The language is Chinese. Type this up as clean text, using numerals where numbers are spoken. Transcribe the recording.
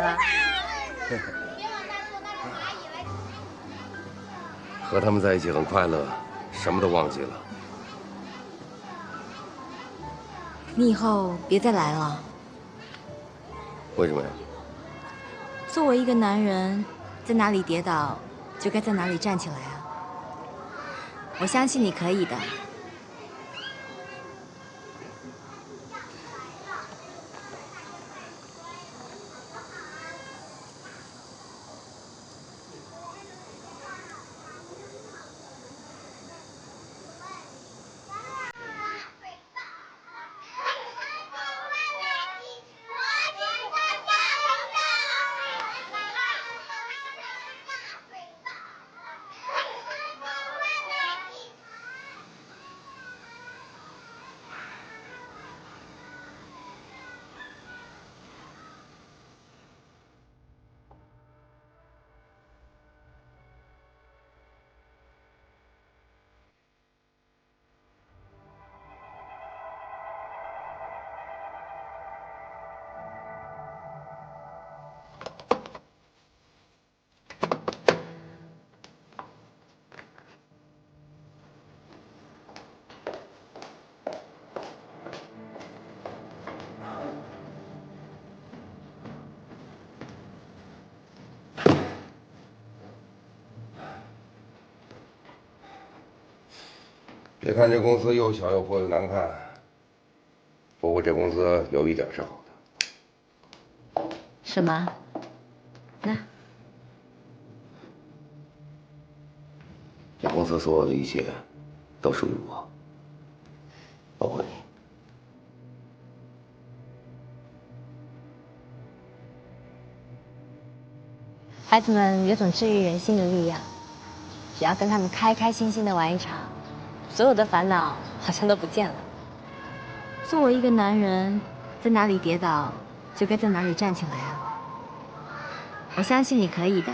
了。和他们在一起很快乐，什么都忘记了。你以后别再来了。为什么呀？作为一个男人，在哪里跌倒，就该在哪里站起来啊！我相信你可以的。别看这公司又小又破又难看，不过这公司有一点是好的。什么？那这公司所有的一切都属于我，包括你。孩子们有种治愈人心的力量，只要跟他们开开心心的玩一场，所有的烦恼好像都不见了。作为一个男人，在哪里跌倒，就该在哪里站起来啊！我相信你可以的。